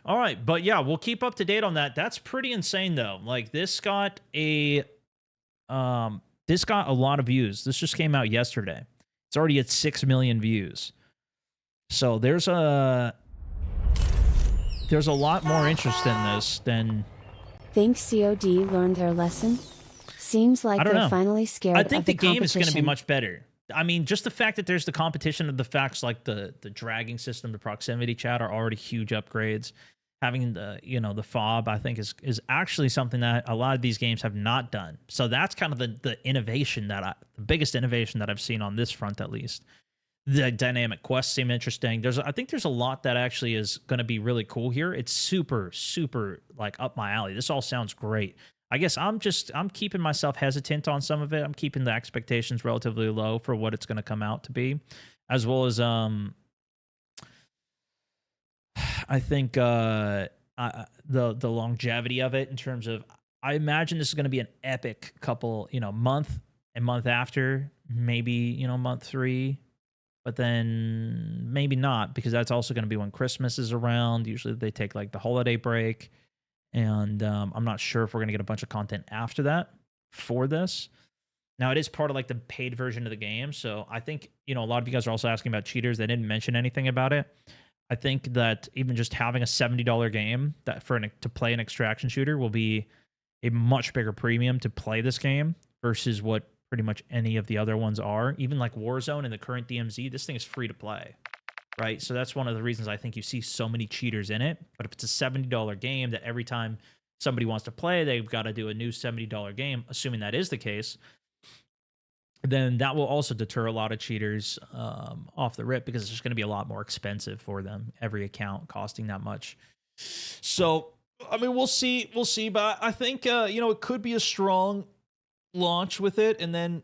All right, but yeah, we'll keep up to date on that. That's pretty insane though. Like this got a lot of views. This just came out yesterday. It's already at 6 million views. So there's a lot more interest in this than. Think COD learned their lesson? Seems like they're finally scared of the competition. I think the game is going to be much better. I mean, just the fact that there's the competition of the facts like the dragging system, the proximity chat are already huge upgrades. Having the fob, I think is actually something that a lot of these games have not done. So that's kind of the innovation the biggest innovation that I've seen on this front, at least. The dynamic quests seem interesting. I think there's a lot that actually is going to be really cool here. It's super, super like up my alley. This all sounds great. I guess I'm keeping myself hesitant on some of it. I'm keeping the expectations relatively low for what it's going to come out to be, as well as I think the longevity of it in terms of, I imagine this is going to be an epic couple, month and month after, maybe, month 3, but then maybe not, because that's also going to be when Christmas is around. Usually they take like the holiday break, and I'm not sure if we're going to get a bunch of content after that for this. Now, it is part of like the paid version of the game, so I think, a lot of you guys are also asking about cheaters. They didn't mention anything about it. I think that even just having a $70 game that to play an extraction shooter will be a much bigger premium to play this game versus what pretty much any of the other ones are. Even like Warzone and the current DMZ, this thing is free to play, right? So that's one of the reasons I think you see so many cheaters in it. But if it's a $70 game that every time somebody wants to play, they've got to do a new $70 game, assuming that is the case, then that will also deter a lot of cheaters off the rip, because it's just going to be a lot more expensive for them, every account costing that much. So, I mean, we'll see, but I think, it could be a strong launch with it. And then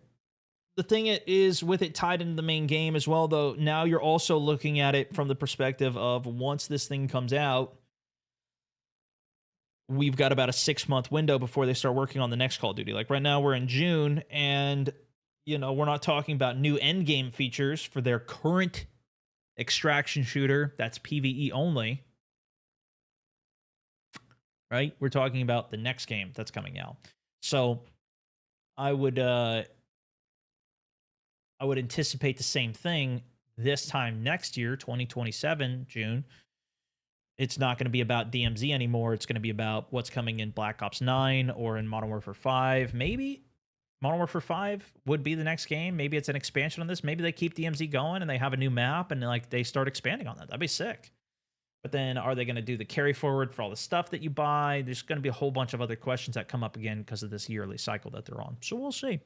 the thing is, with it tied into the main game as well, though, now you're also looking at it from the perspective of, once this thing comes out, we've got about a 6-month window before they start working on the next Call of Duty. Like right now we're in June, and we're not talking about new end game features for their current extraction shooter that's PvE only, right? We're talking about the next game that's coming out. So I would anticipate the same thing this time next year, 2027, June. It's not going to be about DMZ anymore. It's going to be about what's coming in Black Ops 9 or in Modern Warfare 5. Maybe Modern Warfare 5 would be the next game. Maybe it's an expansion on this. Maybe they keep DMZ going and they have a new map and like they start expanding on that. That'd be sick. But then are they going to do the carry forward for all the stuff that you buy? There's going to be a whole bunch of other questions that come up again because of this yearly cycle that they're on. So we'll see.